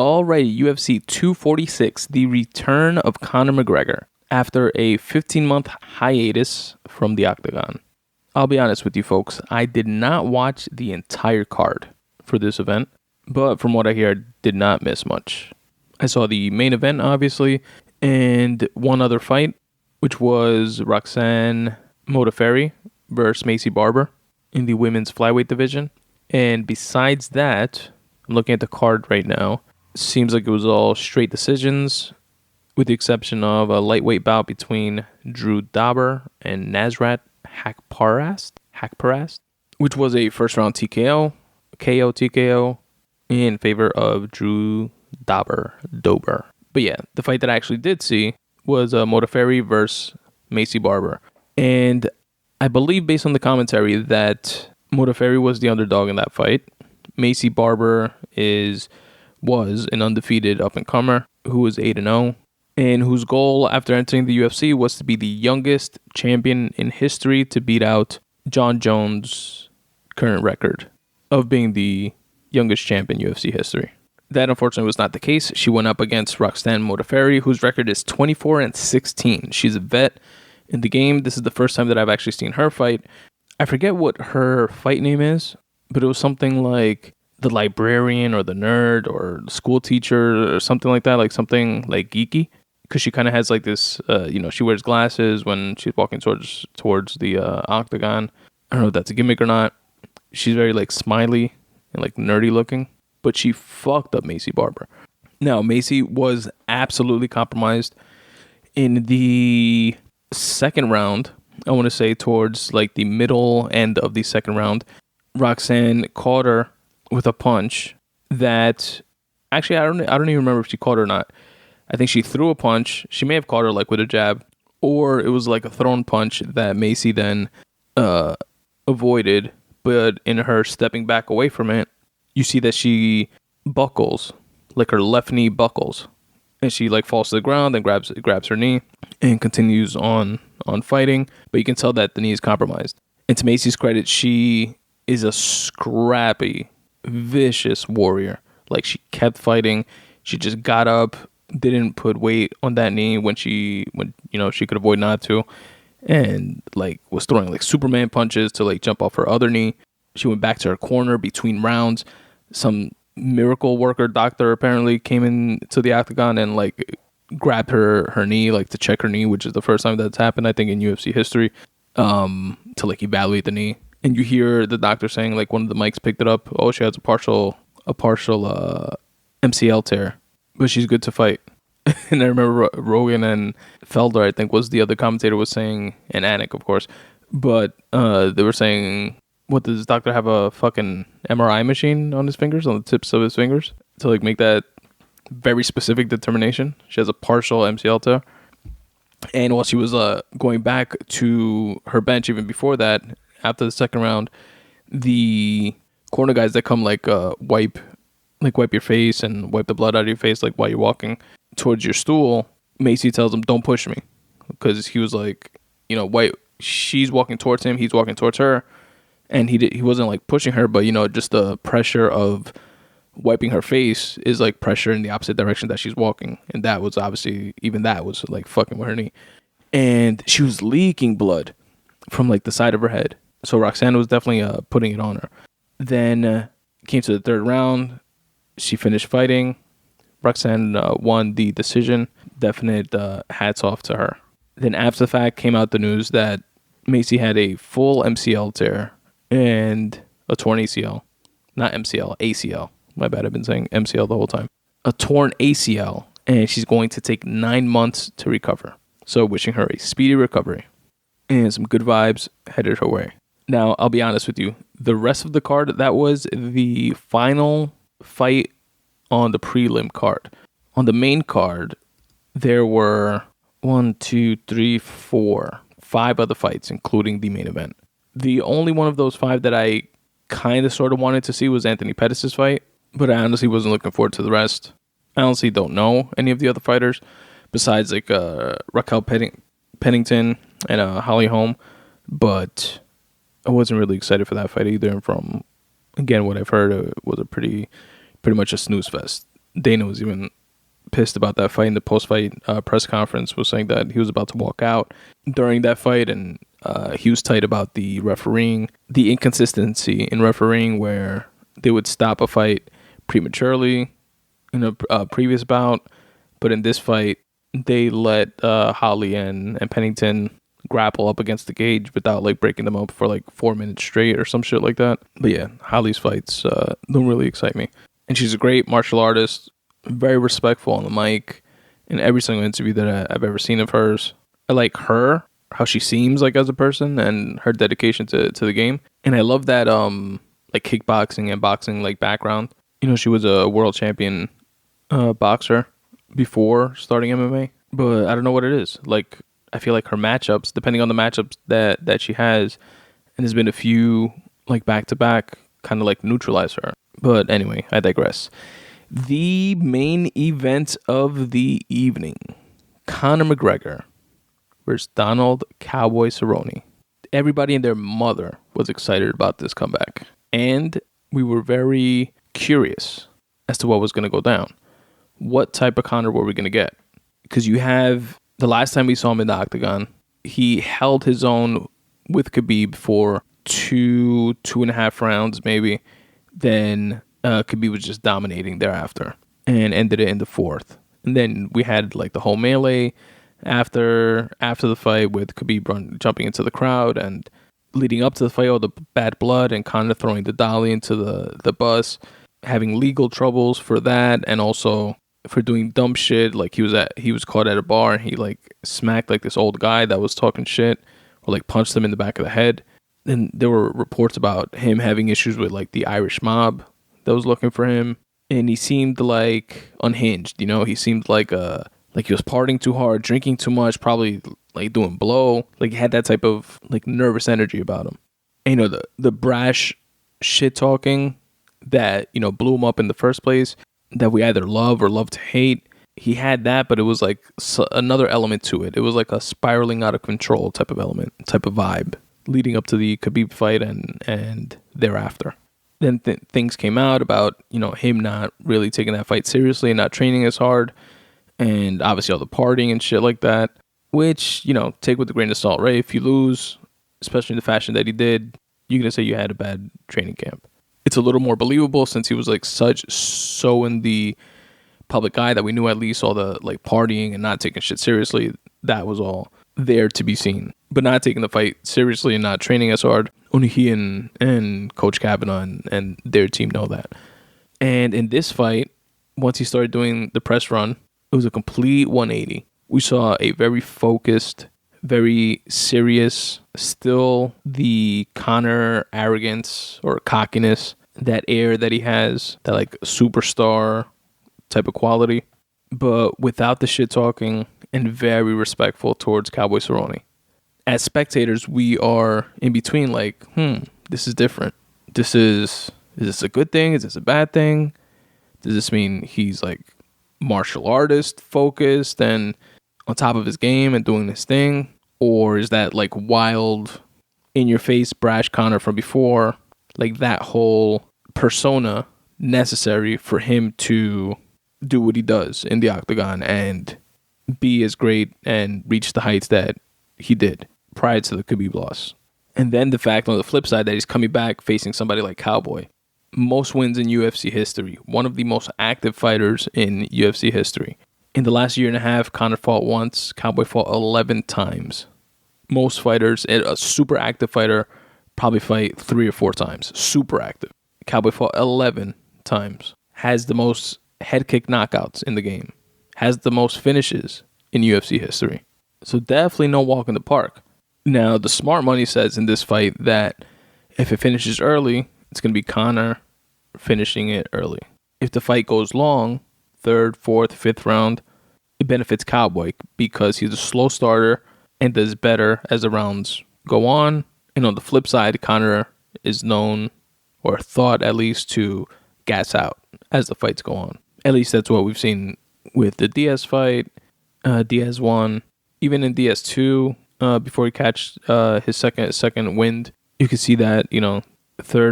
Alrighty, UFC 246, the return of Conor McGregor after a 15-month hiatus from the octagon. I'll be honest with you folks, I did not watch the entire card for this event, but from what I hear, I did not miss much. I saw the main event, obviously, and one other fight, which was Roxanne Modafferi versus Macy Barber in the women's flyweight division. And besides that, I'm looking at the card right now. Seems like it was all straight decisions, with the exception of a lightweight bout between Drew Dober and Nasrat Haqparast, which was a first-round TKO in favor of Drew Dober. But yeah, the fight that I actually did see was Modafferi versus Macy Barber. And I believe, based on the commentary, that Modafferi was the underdog in that fight. Macy Barber was an undefeated up-and-comer who was 8-0, and whose goal after entering the UFC was to be the youngest champion in history to beat out John Jones' current record of being the youngest champ in UFC history. That unfortunately was not the case. She went up against Roxanne Modafferi, whose record is 24-16. She's a vet in the game. This is the first time that I've actually seen her fight. I forget what her fight name is, but it was something like the librarian or the nerd or the school teacher or something like that, like something like geeky. Because she kind of has like this, she wears glasses when she's walking towards the octagon. I don't know if that's a gimmick or not. She's very like smiley and like nerdy looking, but she fucked up Macy Barber. Now, Macy was absolutely compromised in the second round. I want to say towards like the middle end of the second round. Roxanne caught her with a punch that actually I don't even remember if she caught her or not. I think she threw a punch. She may have caught her like with a jab, or it was like a thrown punch that Macy then avoided. But in her stepping back away from it, you see that she buckles, like her left knee buckles, and she like falls to the ground and grabs her knee and continues on fighting. But you can tell that the knee is compromised. And to Macy's credit, she is a scrappy, vicious warrior. Like, she kept fighting. She just got up, didn't put weight on that knee when she could avoid not to, and like was throwing like Superman punches to like jump off her other knee. She went back to her corner between rounds. Some miracle worker doctor apparently came into the octagon and like grabbed her knee, like to check her knee, which is the first time that's happened, I think, in UFC history, to like evaluate the knee. And you hear the doctor saying, like, one of the mics picked it up, oh, she has a partial MCL tear, but she's good to fight. And I remember Rogan and Felder, I think, was the other commentator, was saying, and Anik, of course, but they were saying, what, does this doctor have a fucking MRI machine on his fingers, on the tips of his fingers, to like make that very specific determination? She has a partial MCL tear. And while she was going back to her bench, even before that, after the second round, the corner guys that come wipe your face and wipe the blood out of your face, like while you're walking towards your stool, Macy tells him, don't push me, because he was like, she's walking towards him, he's walking towards her, and he wasn't like pushing her, but just the pressure of wiping her face is like pressure in the opposite direction that she's walking, and that was obviously, even that was like fucking with her knee, and she was leaking blood from like the side of her head. So Roxanne was definitely putting it on her. Then came to the third round. She finished fighting. Roxanne won the decision. Definite hats off to her. Then after the fact came out the news that Macy had a full MCL tear and a torn ACL. Not MCL, ACL. My bad, I've been saying MCL the whole time. A torn ACL, and she's going to take 9 months to recover. So wishing her a speedy recovery. And some good vibes headed her way. Now, I'll be honest with you. The rest of the card, that was the final fight on the prelim card. On the main card, there were 5 other fights, including the main event. The only one of those 5 that I kind of sort of wanted to see was Anthony Pettis' fight, but I honestly wasn't looking forward to the rest. I honestly don't know any of the other fighters, besides like Raquel Pennington and Holly Holm, but I wasn't really excited for that fight either. And from, again, what I've heard, it was a pretty much a snooze fest. Dana was even pissed about that fight in the post-fight press conference, was saying that he was about to walk out during that fight, and he was tight about the refereeing, the inconsistency in refereeing where they would stop a fight prematurely in a previous bout, but in this fight, they let Holly and Pennington grapple up against the cage without like breaking them up for like 4 minutes straight or some shit like that. But yeah, Holly's fights don't really excite me. And she's a great martial artist, very respectful on the mic in every single interview that I've ever seen of hers. I like her, how she seems like as a person, and her dedication to the game. And I love that like kickboxing and boxing like background. You know, she was a world champion boxer before starting MMA, but I don't know what it is. Like, I feel like her matchups, depending on the matchups that she has, and there's been a few like back to back, kind of like neutralize her. But anyway, I digress. The main event of the evening, Conor McGregor versus Donald Cowboy Cerrone. Everybody and their mother was excited about this comeback, and we were very curious as to what was going to go down. What type of Conor were we going to get? Because you have, the last time we saw him in the octagon, he held his own with Khabib for 2.5 rounds maybe. Then Khabib was just dominating thereafter and ended it in the 4th. And then we had like the whole melee after the fight with Khabib jumping into the crowd, and leading up to the fight, all the bad blood and Conor throwing the dolly into the bus, having legal troubles for that, and also for doing dumb shit. Like he was caught at a bar and he like smacked like this old guy that was talking shit, or like punched him in the back of the head. And there were reports about him having issues with like the Irish mob that was looking for him, and he seemed like unhinged. You know, he seemed like he was partying too hard, drinking too much, probably like doing blow. Like he had that type of like nervous energy about him. And, you know, the brash shit talking that, you know, blew him up in the first place, that we either love or love to hate. He had that, but it was like another element to it. It was like a spiraling out of control type of element, type of vibe, leading up to the Khabib fight and thereafter. Then things came out about, you know, him not really taking that fight seriously and not training as hard, and obviously all the partying and shit like that, which, you know, take with a grain of salt, right? If you lose, especially in the fashion that he did, you're going to say you had a bad training camp. It's a little more believable since he was like so in the public eye that we knew at least all the like partying and not taking shit seriously, that was all there to be seen. But not taking the fight seriously and not training as hard, only he and Coach Kavanaugh and their team know that. And in this fight, once he started doing the press run, it was a complete 180. We saw a very focused, very serious, still the Conor arrogance or cockiness, that air that he has, that like superstar type of quality, but without the shit talking, and very respectful towards Cowboy Cerrone. As spectators, we are in between like, this is different. Is this a good thing? Is this a bad thing? Does this mean he's like martial artist focused and on top of his game and doing this thing? Or is that like wild, in your face, brash Conor from before, like that whole persona necessary for him to do what he does in the octagon and be as great and reach the heights that he did prior to the Khabib loss? And then the fact on the flip side that he's coming back facing somebody like Cowboy. Most wins in UFC history. One of the most active fighters in UFC history. In the last year and a half, Conor fought once. Cowboy fought 11 times. Most fighters, a super active fighter, probably fight 3 or 4 times. Super active. Cowboy fought 11 times. Has the most head kick knockouts in the game. Has the most finishes in UFC history. So definitely no walk in the park. Now, the smart money says in this fight that if it finishes early, it's going to be Conor finishing it early. If the fight goes long, 3rd, 4th, 5th round, it benefits Cowboy because he's a slow starter and does better as the rounds go on. And on the flip side, Conor is known, or thought at least, to gas out as the fights go on. At least that's what we've seen with the Diaz fight. Diaz won. Even in Diaz 2, before he catch his second wind, you could see that, 3rd,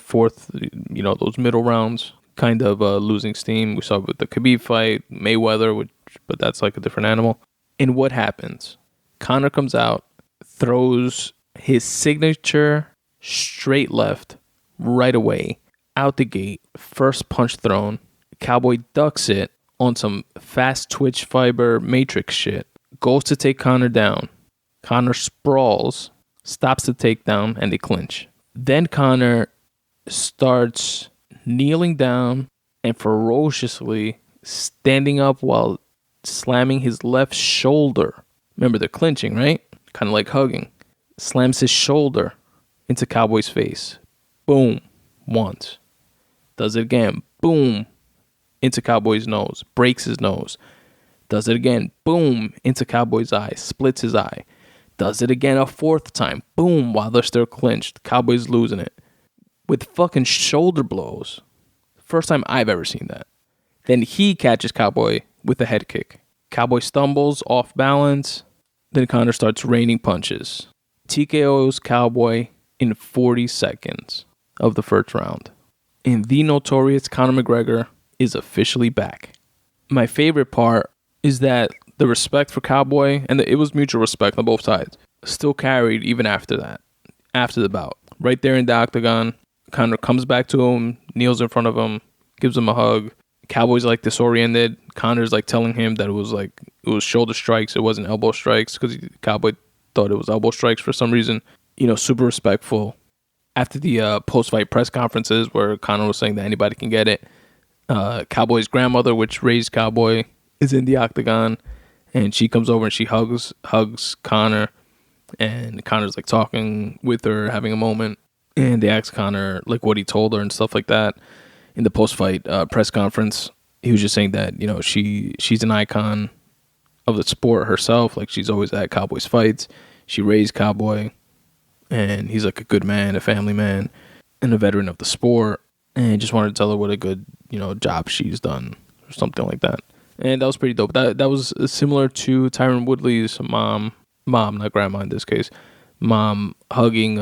4th, those middle rounds, kind of losing steam. We saw it with the Khabib fight, Mayweather, but that's like a different animal. And what happens? Conor comes out, throws his signature straight left right away, out the gate, first punch thrown. Cowboy ducks it on some fast twitch fiber matrix shit, goes to take Conor down. Conor sprawls, stops the takedown, and they clinch. Then Conor starts kneeling down and ferociously standing up while slamming his left shoulder. Remember, they're clinching, right? Kind of like hugging. Slams his shoulder into Cowboy's face. Boom. Once. Does it again. Boom. Into Cowboy's nose. Breaks his nose. Does it again. Boom. Into Cowboy's eye. Splits his eye. Does it again a fourth time. Boom. While they're still clinched. Cowboy's losing it. With fucking shoulder blows. First time I've ever seen that. Then he catches Cowboy with a head kick. Cowboy stumbles off balance. Then Conor starts raining punches. TKO's Cowboy in 40 seconds of the first round. And the notorious Conor McGregor is officially back. My favorite part is that the respect for Cowboy, and it was mutual respect on both sides, still carried even after that, after the bout. Right there in the octagon, Conor comes back to him, kneels in front of him, gives him a hug. Cowboy's like disoriented. Conor's like telling him that it was shoulder strikes, it wasn't elbow strikes, because Cowboy thought it was elbow strikes for some reason. You know, super respectful. After the post-fight press conferences where Conor was saying that anybody can get it, Cowboy's grandmother, which raised Cowboy, is in the octagon, and she comes over and she hugs Conor, and Conor's like talking with her, having a moment, and they ask Conor like what he told her and stuff like that. In the post-fight press conference, he was just saying that, you know, she's an icon of the sport herself. Like, she's always at Cowboy's fights. She raised Cowboy, and he's like a good man, a family man, and a veteran of the sport. And just wanted to tell her what a good, you know, job she's done, or something like that. And that was pretty dope. That was similar to Tyron Woodley's mom, not grandma in this case, mom hugging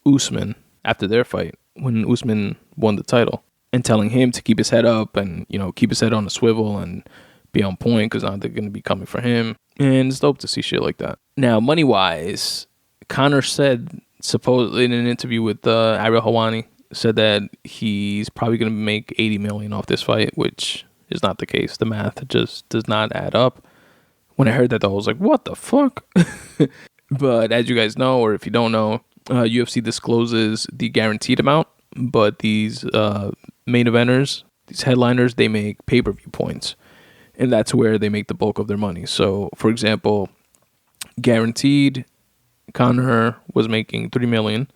Usman after their fight when Usman won the title, and telling him to keep his head up and, you know, keep his head on a swivel and be on point, because now they're going to be coming for him. And it's dope to see shit like that. Now, money-wise, Conor said, supposedly in an interview with Ariel Helwani, said that he's probably going to make $80 million off this fight, which is not the case. The math just does not add up. When I heard that, I was like, what the fuck? But as you guys know, or if you don't know, UFC discloses the guaranteed amount, but these main eventers, these headliners, they make pay-per-view points, and that's where they make the bulk of their money. So, for example, guaranteed, Conor was making $3 million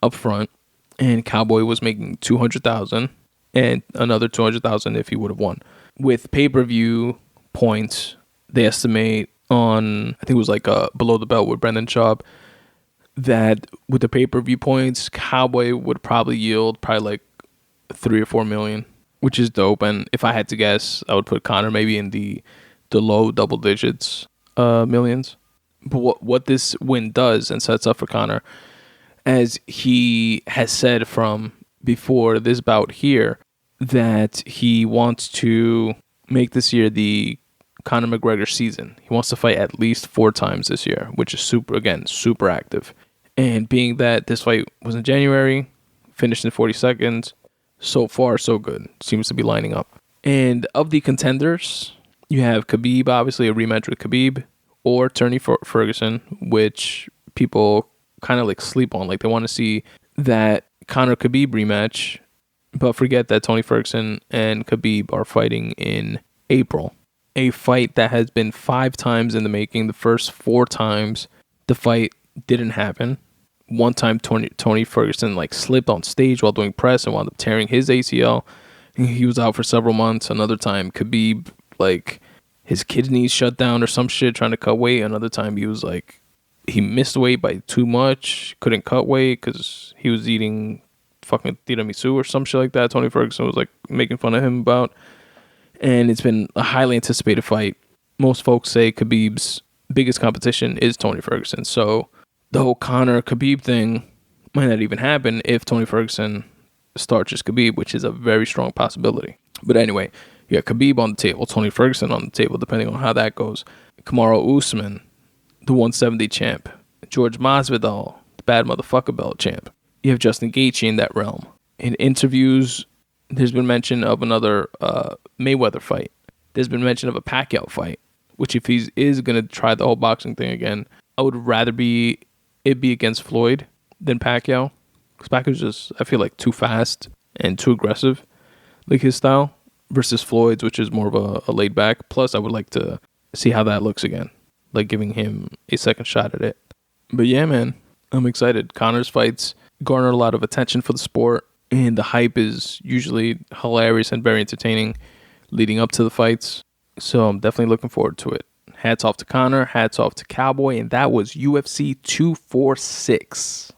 up front, and Cowboy was making $200,000 and another $200,000 if he would have won. With pay-per-view points, they estimate on, I think it was like Below the Belt with Brendan Schaub, that with the pay-per-view points, Cowboy would probably yield like 3 or 4 million, which is dope. And if I had to guess, I would put Conor maybe in the low double digits millions. But what this win does and sets up for Conor, as he has said from before this bout here, that he wants to make this year the Conor McGregor season. He wants to fight at least 4 times this year, which is super active. And being that this fight was in January, finished in 40 seconds, so far so good. Seems to be lining up. And of the contenders, you have Khabib, obviously a rematch with Khabib, or Tony Ferguson, which people kind of like sleep on. Like, they want to see that Conor Khabib rematch, but forget that Tony Ferguson and Khabib are fighting in April. A fight that has been 5 times in the making. The first 4 times the fight didn't happen. One time Tony Ferguson like slipped on stage while doing press and wound up tearing his ACL. He was out for several months. Another time Khabib, like, his kidneys shut down or some shit trying to cut weight. Another time he was like, he missed weight by too much, couldn't cut weight because he was eating fucking tiramisu or some shit like that. Tony Ferguson was like making fun of him about. And it's been a highly anticipated fight. Most folks say Khabib's biggest competition is Tony Ferguson. So the whole Conor Khabib thing might not even happen if Tony Ferguson starches Khabib, which is a very strong possibility. But anyway, you got Khabib on the table, Tony Ferguson on the table, depending on how that goes. Kamaru Usman, the 170 champ. George Masvidal, the bad motherfucker belt champ. You have Justin Gaethje in that realm. In interviews, there's been mention of another Mayweather fight. There's been mention of a Pacquiao fight, which if he is going to try the whole boxing thing again, I would rather it be against Floyd than Pacquiao. Because Pacquiao's just, I feel like, too fast and too aggressive, like his style, versus Floyd's, which is more of a laid back. Plus, I would like to see how that looks again, like giving him a second shot at it. But yeah, man, I'm excited. Conor's fights garner a lot of attention for the sport, and the hype is usually hilarious and very entertaining leading up to the fights. So I'm definitely looking forward to it. Hats off to Conor, hats off to Cowboy, and that was UFC 246.